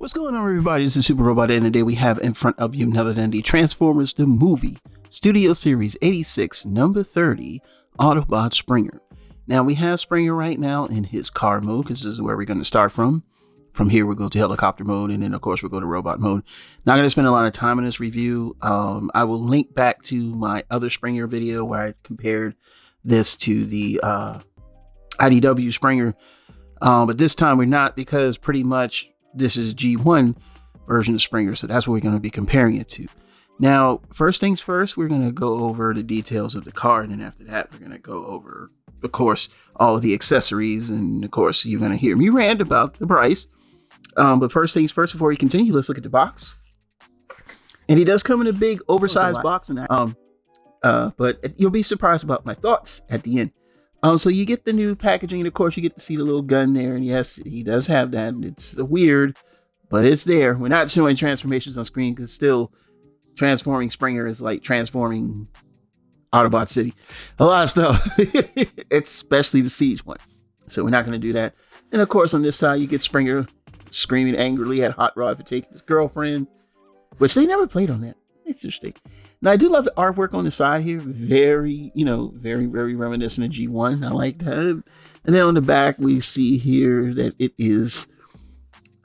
What's going on, everybody? This is Super Robot, and today we have in front of you none other than the Transformers the Movie Studio Series 86 number 30 Autobot Springer. Now we have Springer right now in his car mode, because this is where we're going to start from. From here we'll go to helicopter mode, and then of course we'll go to robot mode. Not going to spend a lot of time in this review. I will link back to my other Springer video where I compared this to the IDW Springer, but this time we're not, because pretty much this is G1 version of Springer, so that's what we're going to be comparing it to. Now, first things first, we're going to go over the details of the car, and then after that, we're going to go over, of course, all of the accessories, and of course, you're going to hear me rant about the price. But first things first, before we continue, let's look at the box. And he does come in a big, oversized box, and but you'll be surprised about my thoughts at the end. So you get the new packaging, and of course you get to see the little gun there, and yes, he does have that. It's weird, but it's there. We're not showing transformations on screen, because still transforming Springer is like transforming Autobot City. A lot of stuff, especially the Siege one. So we're not going to do that. And of course on this side you get Springer screaming angrily at Hot Rod for taking his girlfriend, which they never played on that. It's interesting. Now, I do love the artwork on the side here. Very, very, very reminiscent of G1. I like that. And then on the back, we see here that it is,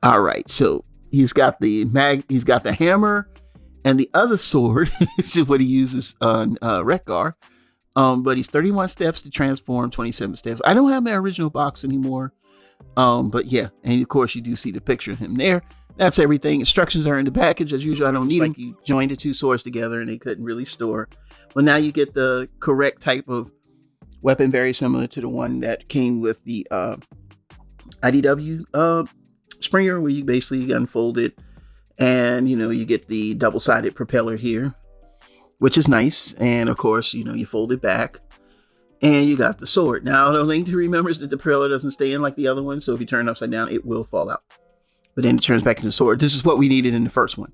all right. So he's got the hammer, and the other sword is what he uses on Wreck-Gar. But he's 31 steps to transform, 27 steps. I don't have my original box anymore. But yeah, and of course you do see the picture of him there. That's everything. Instructions are in the package as usual. I don't need them. You joined the two swords together and they couldn't really store. Well, now you get the correct type of weapon, very similar to the one that came with the IDW Springer, where you basically unfold it, and you get the double-sided propeller here, which is nice. And of course, you fold it back, and you got the sword. Now, the thing to remember is that the propeller doesn't stay in like the other one, so if you turn it upside down, it will fall out. But then it turns back into the sword. This is what we needed in the first one.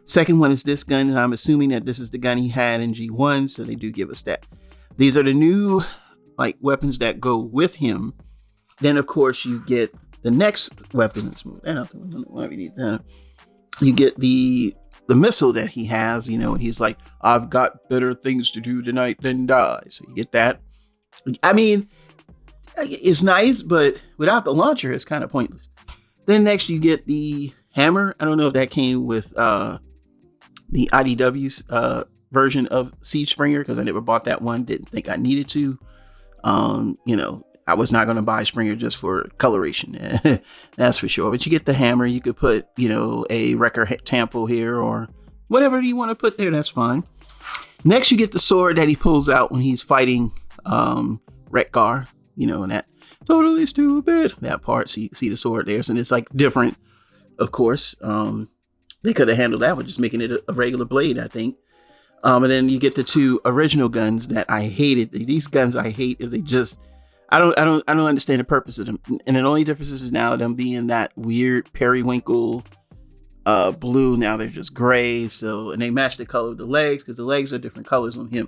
Second one is this gun, and I'm assuming that this is the gun he had in G1, so they do give us that. These are the new weapons that go with him. Then of course you get the next weapon. Let's move that out. Why we need that? You get the missile that he has, and he's like, I've got better things to do tonight than die. So you get that. I mean, it's nice, but without the launcher, it's kind of pointless. Then next you get the hammer. I don't know if that came with the IDW's version of Siege Springer, because I never bought that one. Didn't think I needed to. I was not going to buy Springer just for coloration. That's for sure. But you get the hammer. You could put, a Wrecker Tampo here or whatever you want to put there. That's fine. Next you get the sword that he pulls out when he's fighting Wreck-Gar, and that. Totally stupid. That part, see the sword there, and it's like different, of course. They could have handled that with just making it a regular blade, I think. And then you get the two original guns that I hated. These guns I hate is they just, I don't understand the purpose of them. And the only difference is now them being that weird periwinkle blue. Now they're just gray. So, and they match the color of the legs, because the legs are different colors on him.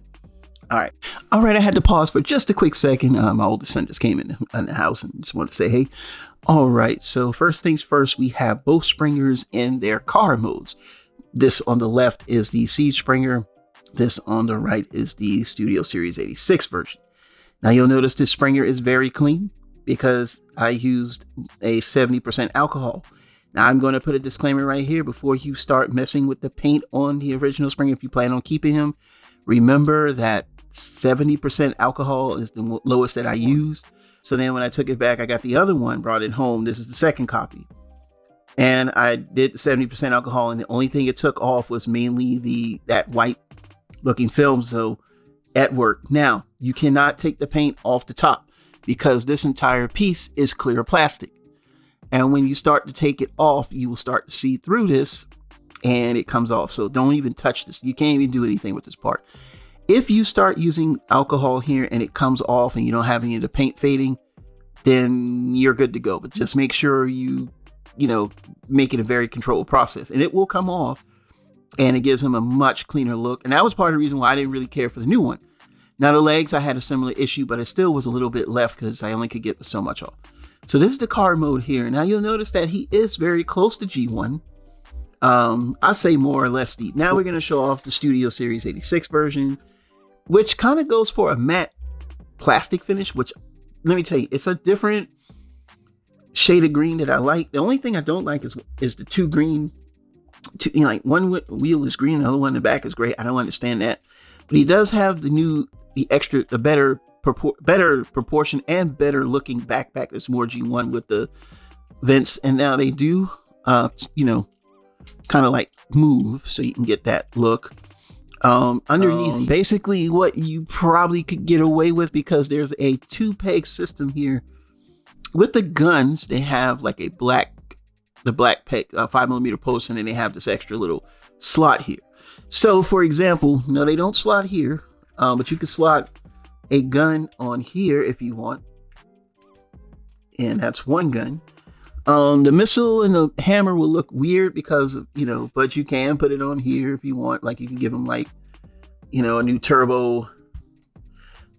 All right. I had to pause for just a quick second. My oldest son just came in the house and just wanted to say, hey. All right. So first things first, we have both Springers in their car modes. This on the left is the Siege Springer. This on the right is the Studio Series 86 version. Now you'll notice this Springer is very clean, because I used a 70% alcohol. Now I'm going to put a disclaimer right here before you start messing with the paint on the original Springer. If you plan on keeping him, remember that 70% alcohol is the lowest that I used. So then when I took it back, I got the other one, brought it home. This is the second copy. And I did 70% alcohol, and the only thing it took off was mainly that white looking film. So at work. Now, you cannot take the paint off the top, because this entire piece is clear plastic. And when you start to take it off, you will start to see through this, and it comes off. So don't even touch this. You can't even do anything with this part. If you start using alcohol here and it comes off and you don't have any of the paint fading, then you're good to go. But just make sure you make it a very controlled process, and it will come off, and it gives him a much cleaner look. And that was part of the reason why I didn't really care for the new one. Now the legs, I had a similar issue, but it still was a little bit left because I only could get so much off. So this is the car mode here. Now you'll notice that he is very close to G1. I say more or less deep. Now we're going to show off the Studio Series 86 version, which kind of goes for a matte plastic finish, which let me tell you, it's a different shade of green that I like. The only thing I don't like is the two green, like one wheel is green, the other one in the back is gray. I don't understand that. But he does have the better proportion and better looking backpack that's more G1 with the vents. And now they do, kind of like move so you can get that look. Underneath, basically what you probably could get away with, because there's a 2-peg system here. With the guns, they have like the black peg, 5mm post, and then they have this extra little slot here. So for example, no, they don't slot here, but you can slot a gun on here if you want. And that's one gun. The missile and the hammer will look weird because, but you can put it on here if you want. Like you can give them like, a new turbo.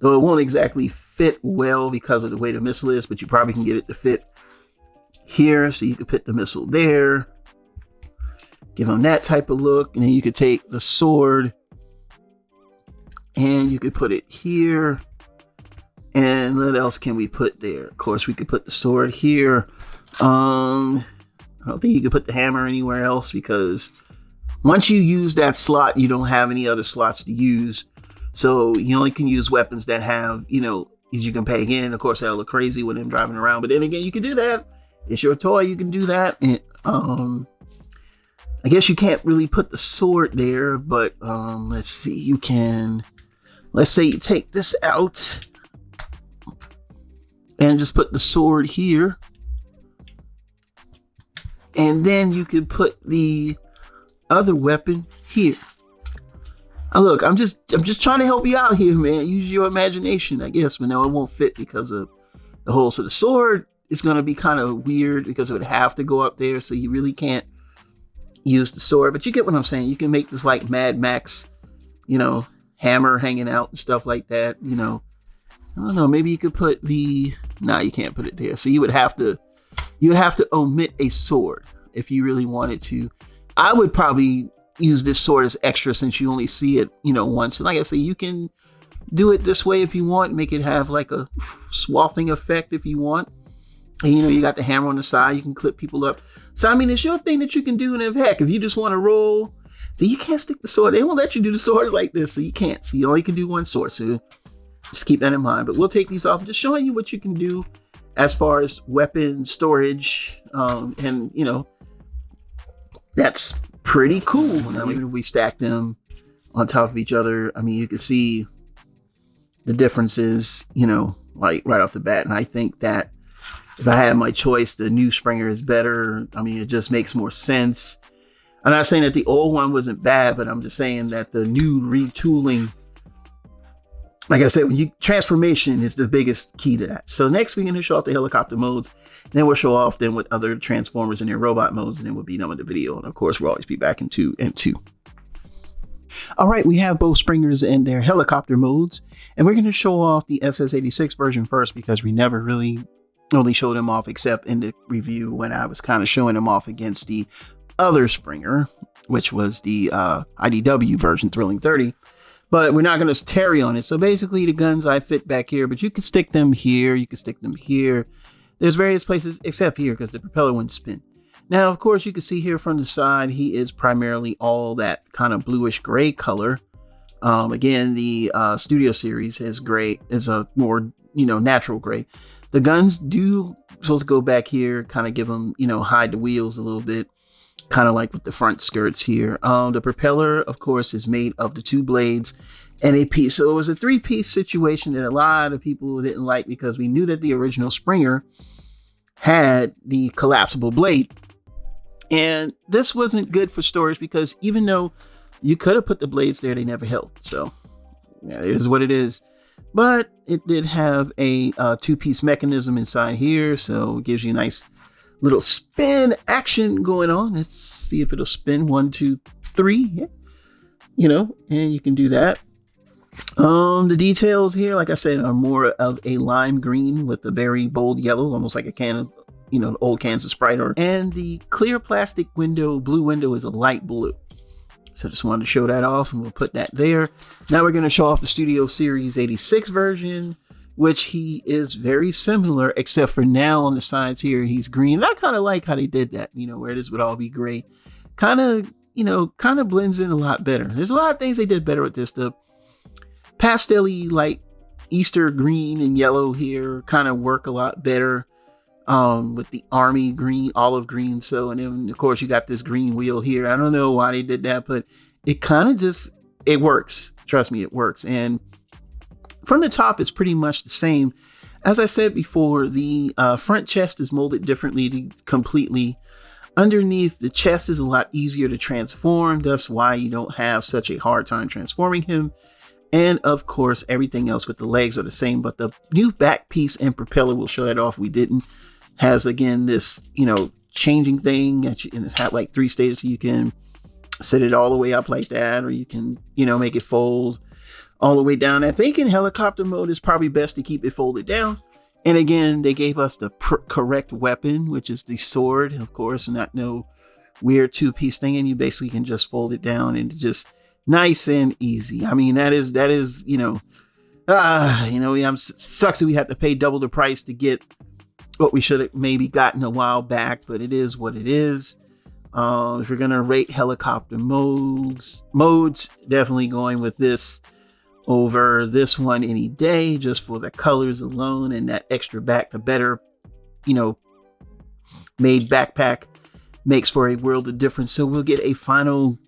Though it won't exactly fit well because of the way the missile is, but you probably can get it to fit here. So you could put the missile there, give them that type of look. And then you could take the sword and you could put it here. And what else can we put there? Of course, we could put the sword here. I don't think you could put the hammer anywhere else, because once you use that slot, you don't have any other slots to use. So you only can use weapons that have, you can peg in. Of course, that'll look crazy with him driving around. But then again, you can do that. It's your toy. You can do that. And, I guess you can't really put the sword there, but let's see. Let's say you take this out and just put the sword here. And then you could put the other weapon here. Now look, I'm just trying to help you out here, man. Use your imagination, I guess. But no, it won't fit because of the hole. So the sword is going to be kind of weird because it would have to go up there. So you really can't use the sword. But you get what I'm saying. You can make this like Mad Max, hammer hanging out and stuff like that. I don't know. Maybe you could put you can't put it there. So you would have to omit a sword if you really wanted to. I would probably use this sword as extra since you only see it, once. And like I say, you can do it this way if you want, make it have like a swathing effect if you want. And you got the hammer on the side, you can clip people up. So I mean, it's your thing that you can do. And if you just want to roll, so you can't stick the sword. They won't let you do the sword like this, so you can't. So you only can do one sword. So just keep that in mind. But we'll take these off, just showing you what you can do as far as weapon storage, and that's pretty cool. Now, when we stack them on top of each other, I mean, you can see the differences, like right off the bat. And I think that if I had my choice, the new Springer is better. I mean, it just makes more sense. I'm not saying that the old one wasn't bad, but I'm just saying that the new retooling, like I said, transformation is the biggest key to that. So next we're going to show off the helicopter modes. Then we'll show off with other Transformers and their robot modes. And then we'll be done with the video. And of course, we'll always be back in 2 and 2. All right, we have both Springers and their helicopter modes. And we're going to show off the SS86 version first, because we never really only showed them off except in the review when I was kind of showing them off against the other Springer, which was the IDW version, Thrilling 30. But we're not going to tarry on it. So basically the guns I fit back here, but you can stick them here. You can stick them here. There's various places except here because the propeller wouldn't spin. Now, of course, you can see here from the side, he is primarily all that kind of bluish gray color. Again, the Studio Series is a more, natural gray. The guns do supposed to go back here, kind of give them, hide the wheels a little bit. Kind of like with the front skirts here. The propeller, of course, is made of the 2 blades and a piece. So it was a 3-piece situation that a lot of people didn't like, because we knew that the original Springer had the collapsible blade. And this wasn't good for storage, because even though you could have put the blades there, they never held. So yeah, it is what it is. But it did have a 2-piece mechanism inside here. So it gives you a nice little spin action going on. Let's see if it'll spin. 1, 2, 3. Yeah. And you can do that. The details here, like I said, are more of a lime green with a very bold yellow, almost like a can of, an old cans of Sprite. And the clear plastic window, blue window, is a light blue. So just wanted to show that off, and we'll put that there. Now we're going to show off the Studio Series 86 version, which he is very similar, except for now on the sides here, he's green. And I kind of like how they did that, where this would all be gray. Kind of blends in a lot better. There's a lot of things they did better with this. The pastel-y, like Easter green and yellow here kind of work a lot better with the army green, olive green. So, and then of course you got this green wheel here. I don't know why they did that, but it kind of just, it works. Trust me, it works. And from the top, it's pretty much the same. As I said before, the front chest is molded differently completely. Underneath, the chest is a lot easier to transform. That's why you don't have such a hard time transforming him. And of course, everything else with the legs are the same, but the new back piece and propeller, we'll show that off. We didn't. Has again this, changing thing, and it's had like 3 stages. So you can set it all the way up like that, or you can, make it fold all the way down. I think in helicopter mode, it's probably best to keep it folded down. And again, they gave us the correct weapon, which is the sword, of course, not no weird 2-piece thing. And you basically can just fold it down and just nice and easy. I mean, that is, sucks that we have to pay double the price to get what we should have maybe gotten a while back, but it is what it is. If you're going to rate helicopter modes, definitely going with this over this one any day, just for the colors alone and that extra back. The better, made backpack makes for a world of difference. So we'll get a final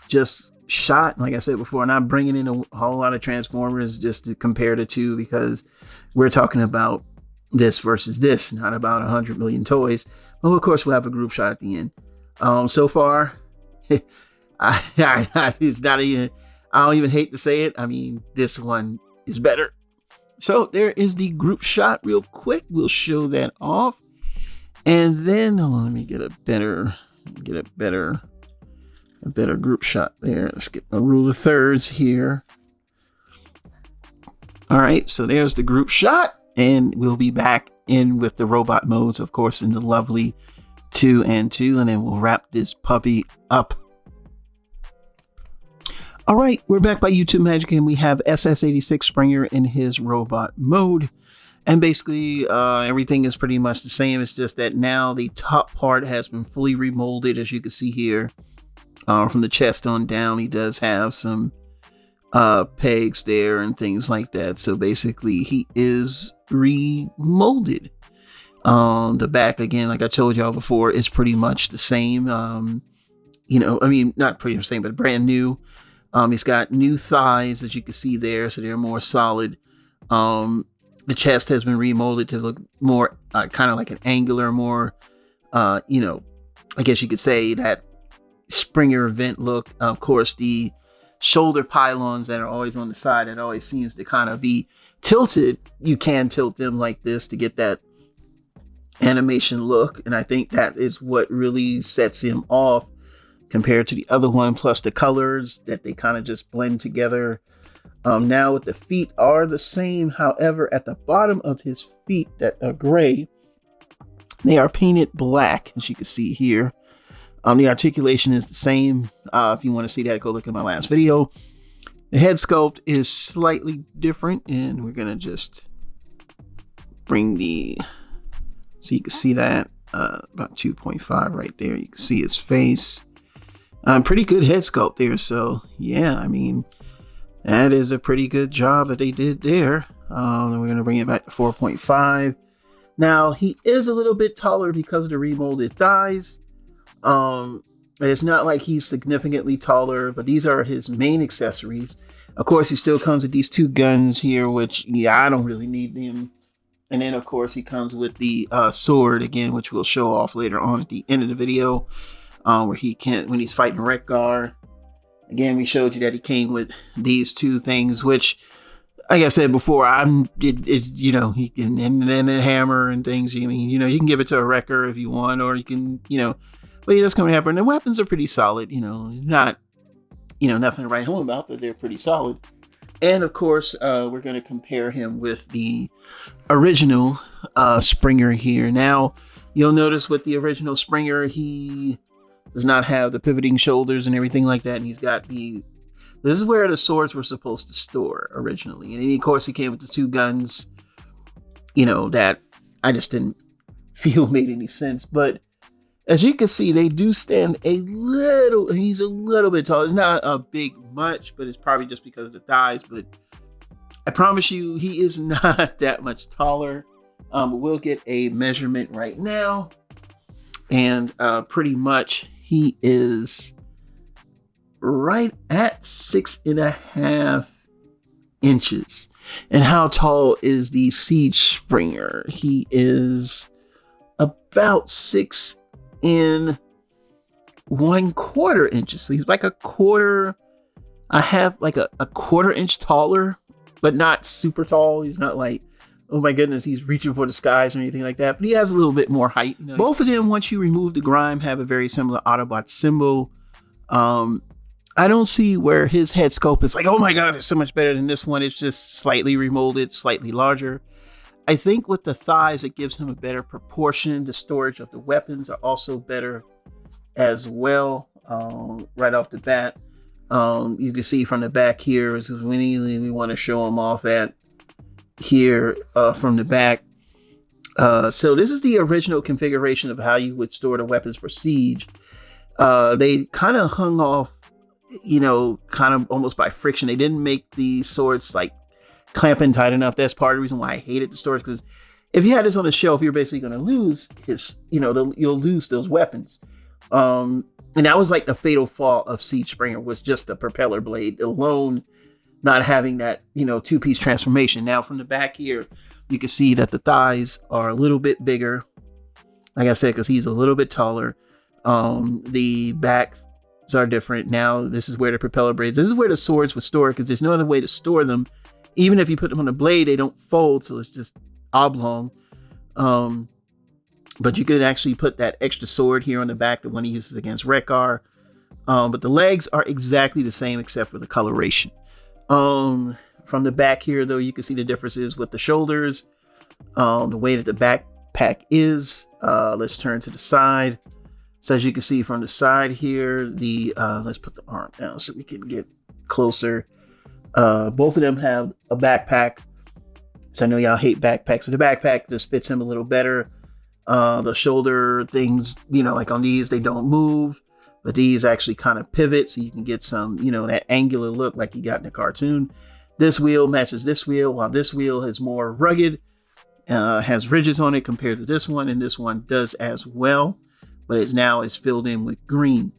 just shot, like I said before, not bringing in a whole lot of Transformers just to compare the two, because we're talking about this versus this, not about 100 million toys. Well, of course, we'll have a group shot at the end. So far, it's not even, I don't even hate to say it. I mean, this one is better. So there is the group shot real quick. We'll show that off. And then, let me get a better group shot there. Let's get a rule of thirds here. All right, so there's the group shot. And we'll be back in with the robot modes, of course, in the lovely 2 and 2. And then we'll wrap this puppy up. All right, we're back by YouTube Magic, and we have SS86 Springer in his robot mode. And basically, everything is pretty much the same. It's just that now the top part has been fully remolded, as you can see here. From the chest on down, he does have some pegs there and things like that. So basically, he is remolded. The back, again, like I told y'all before, is pretty much the same. Not pretty much the same, but brand new. He's got new thighs, as you can see there, so they're more solid. The chest has been remolded to look more kind of like an angular, more, I guess you could say that Springer vent look. Of course, the shoulder pylons that are always on the side, it always seems to kind of be tilted. You can tilt them like this to get that animation look, and I think that is what really sets him off compared to the other one, plus the colors that they kind of just blend together. Now with the feet are the same, however, at the bottom of his feet that are gray, they are painted black, as you can see here. The articulation is the same. If you want to see that, go look at my last video. The head sculpt is slightly different, and we're gonna just bring so you can see that about 2.5 right there. You can see his face. Pretty good head sculpt there. So yeah, I mean, that is a pretty good job that they did there. Then we're gonna bring it back to 4.5. Now he is a little bit taller because of the remolded thighs. It's not like he's significantly taller, but these are his main accessories. Of course, he still comes with these 2 guns here, which, yeah, I don't really need them. And then, of course, he comes with the sword again, which we'll show off later on at the end of the video, where he can, when he's fighting Wreck-Gar. Again, we showed you that he came with these 2 things, which, like I said before, he can, and a hammer and things. I mean, you can give it to a wrecker if you want, or you can, but he does come with a hammer. And the weapons are pretty solid, not, nothing to write home about, but they're pretty solid. And of course, we're going to compare him with the original Springer here. Now, you'll notice with the original Springer, he does not have the pivoting shoulders and everything like that. And he's got this is where the swords were supposed to store originally. And then, of course, he came with the two guns, that I just didn't feel made any sense. But as you can see, they do stand he's a little bit tall. It's not a big much, but it's probably just because of the thighs. But I promise you, he is not that much taller. We'll get a measurement right now. And pretty much he is right at 6.5 inches. And how tall is the Siege Springer? He is about 6 1/4 inches. So he's like a quarter inch taller, but not super tall. He's not like, oh my goodness, he's reaching for the skies or anything like that. But he has a little bit more height. Both of them, once you remove the grime, have a very similar Autobot symbol. I don't see where his head sculpt is like, oh my god, it's so much better than this one. It's just slightly remolded, slightly larger. I think with the thighs, it gives him a better proportion. The storage of the weapons are also better as well. Right off the bat, you can see from the back here is when we want to show him off at here from the back. So this is the original configuration of how you would store the weapons for Siege. They kind of hung off, kind of almost by friction. They didn't make the swords like clamping tight enough. That's part of the reason why I hated the storage, because if you had this on the shelf, you're basically going to lose you'll lose those weapons. And that was like the fatal flaw of Siege Springer, was just the propeller blade alone, not having that, two-piece transformation. Now from the back here, you can see that the thighs are a little bit bigger. Like I said, because he's a little bit taller. The backs are different. Now this is where the propeller blades, this is where the swords would store, because there's no other way to store them. Even if you put them on the blade, they don't fold, so it's just oblong. But you could actually put that extra sword here on the back, the one he uses against Wreck-Ar. But the legs are exactly the same except for the coloration. From the back here, though, you can see the differences with the shoulders, the way that the backpack is. Let's turn to the side. So as you can see from the side here, let's put the arm down so we can get closer. Both of them have a backpack. So I know y'all hate backpacks, but the backpack just fits him a little better. The shoulder things, like on these, they don't move, but these actually kind of pivot, so you can get some, that angular look like you got in the cartoon. This wheel matches this wheel, while this wheel is more rugged, has ridges on it compared to this one, and this one does as well, but it's filled in with green.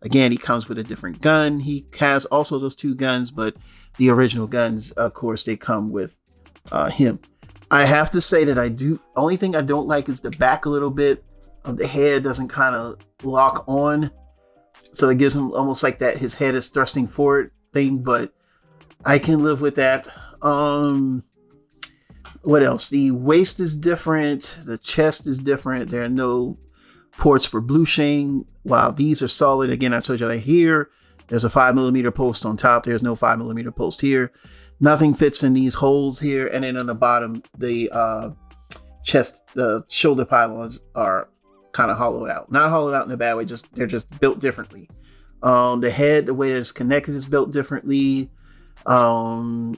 Again, he comes with a different gun. He has also those two guns, but the original guns, of course, they come with him. I have to say that only thing I don't like is the back a little bit of the head doesn't kind of lock on. So it gives him almost like that his head is thrusting forward thing, but I can live with that. What else? The waist is different. The chest is different. There are no ports for blueshing. While these are solid, again, I told you that here, there's a 5mm post on top. There's no 5mm post here. Nothing fits in these holes here. And then on the bottom, the shoulder pylons are kind of hollowed out. Not hollowed out in a bad way, they're just built differently. The head, the way that it's connected is built differently. There's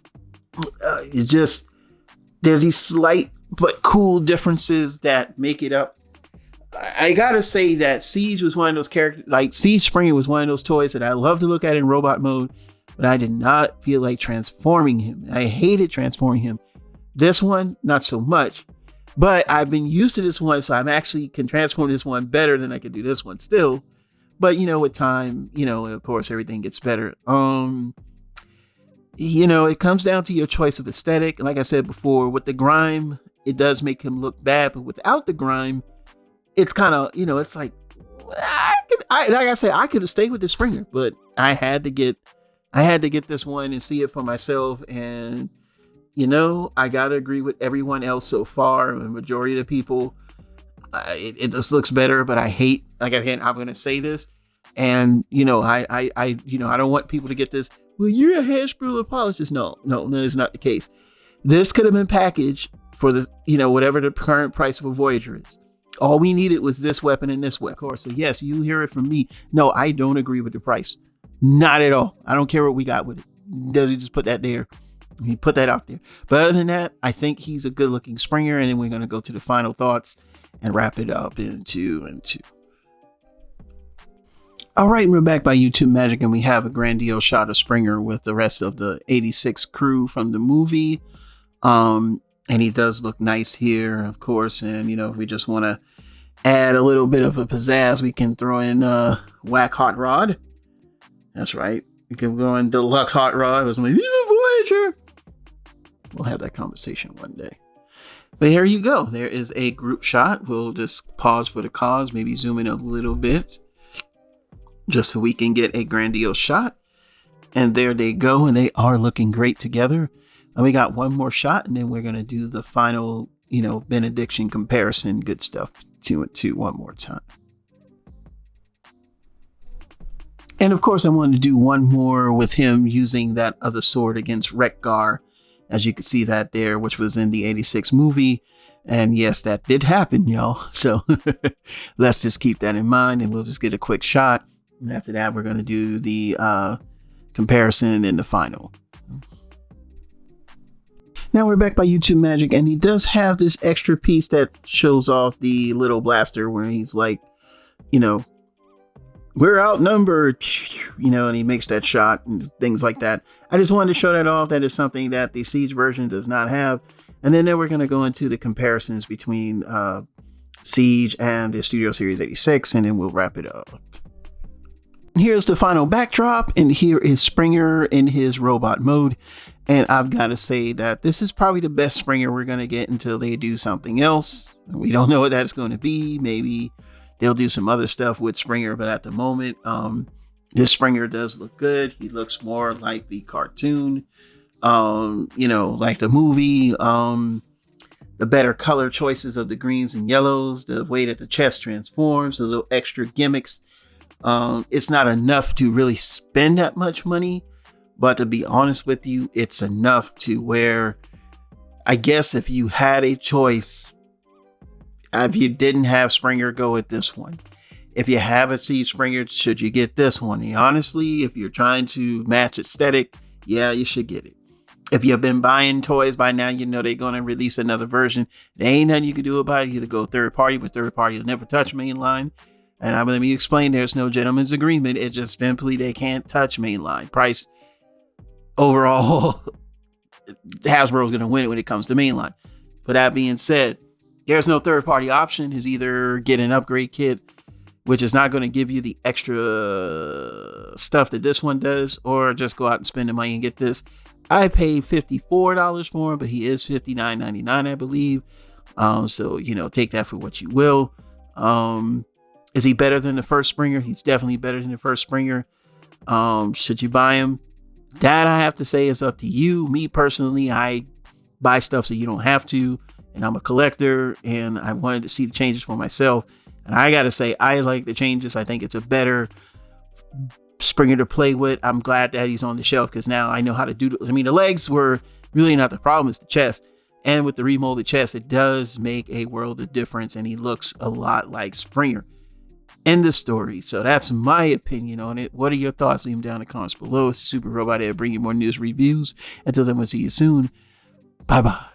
these slight but cool differences that make it up. I gotta say that Siege was one of those characters, like Siege Springer was one of those toys that I love to look at in robot mode, but I did not feel like transforming him. I hated transforming him. This one, not so much, but I've been used to this one, so I'm actually can transform this one better than I can do this one still. But with time, of course, everything gets better. It comes down to your choice of aesthetic. And like I said before, with the grime, it does make him look bad, but without the grime, it's kind of, it's like, like I said, I could have stayed with the Springer, but I had to get this one and see it for myself. And, I got to agree with everyone else so far. The majority of the people, it just looks better, but I hate, like, again, I'm going to say this. And, I don't want people to get this. well, you're a hair spool apologist. No, it's not the case. This could have been packaged for this, whatever the current price of a Voyager is. All we needed was this weapon and this weapon. Of course, so yes, you hear it from me. No, I don't agree with the price. Not at all. I don't care what we got with it. Doesn't just put that there. He put that out there. But other than that, I think he's a good looking Springer. And then we're going to go to the final thoughts and wrap it up in 2 and 2. All right, and we're back by YouTube Magic, and we have a grandiose shot of Springer with the rest of the 86 crew from the movie. And he does look nice here, of course. And, if we just want to add a little bit of a pizzazz, we can throw in Whack Hot Rod. That's right. We can go in Deluxe Hot Rod. It was like, Voyager. We'll have that conversation one day. But here you go. There is a group shot. We'll just pause for the cause, maybe zoom in a little bit, just so we can get a grandiose shot. And there they go. And they are looking great together. And we got one more shot, and then we're going to do the final, benediction comparison. Good stuff. 2 and 2 one more time. And of course, I wanted to do one more with him using that other sword against Wreck-Gar, as you can see that there, which was in the 86 movie. And yes, that did happen, y'all. So let's just keep that in mind, and we'll just get a quick shot. And after that, we're going to do the comparison and the final. Now we're back by YouTube Magic, and he does have this extra piece that shows off the little blaster where he's like, we're outnumbered, and he makes that shot and things like that. I just wanted to show that off. That is something that the Siege version does not have. And then we're going to go into the comparisons between Siege and the Studio Series 86, and then we'll wrap it up. Here's the final backdrop, and here is Springer in his robot mode. And I've got to say that this is probably the best Springer we're going to get until they do something else. We don't know what that's going to be. Maybe they'll do some other stuff with Springer, but at the moment, this Springer does look good. He looks more like the cartoon, like the movie, the better color choices of the greens and yellows, the way that the chest transforms, the little extra gimmicks. It's not enough to really spend that much money, but to be honest with you, it's enough to where I guess if you had a choice, if you didn't have Springer, go with this one. If you have a Siege Springer, should you get this one? And honestly, if you're trying to match aesthetic, yeah, you should get it. If you've been buying toys by now, they're going to release another version. There ain't nothing you can do about it. You either go third party, but third party will never touch mainline. And let me explain, there's no gentleman's agreement. It's just simply they can't touch mainline. Price overall, Hasbro's going to win it when it comes to mainline. But that being said, there's no third party option. Is either get an upgrade kit, which is not going to give you the extra stuff that this one does, or just go out and spend the money and get this. I paid $54 for him, but he is $59.99, I believe. So, take that for what you will. Is he better than the first Springer? He's definitely better than the first Springer. Should you buy him? That I have to say is up to you. Me personally, I buy stuff so you don't have to. And I'm a collector, and I wanted to see the changes for myself. And I got to say, I like the changes. I think it's a better Springer to play with. I'm glad that he's on the shelf because now I know how to do it. The legs were really not the problem. It's the chest. And with the remolded chest, it does make a world of difference. And he looks a lot like Springer. End of story. So that's my opinion on it. What are your thoughts? Leave them down in the comments below. It's the Super Robot Ed bringing you more news reviews. Until then, we'll see you soon. Bye-bye.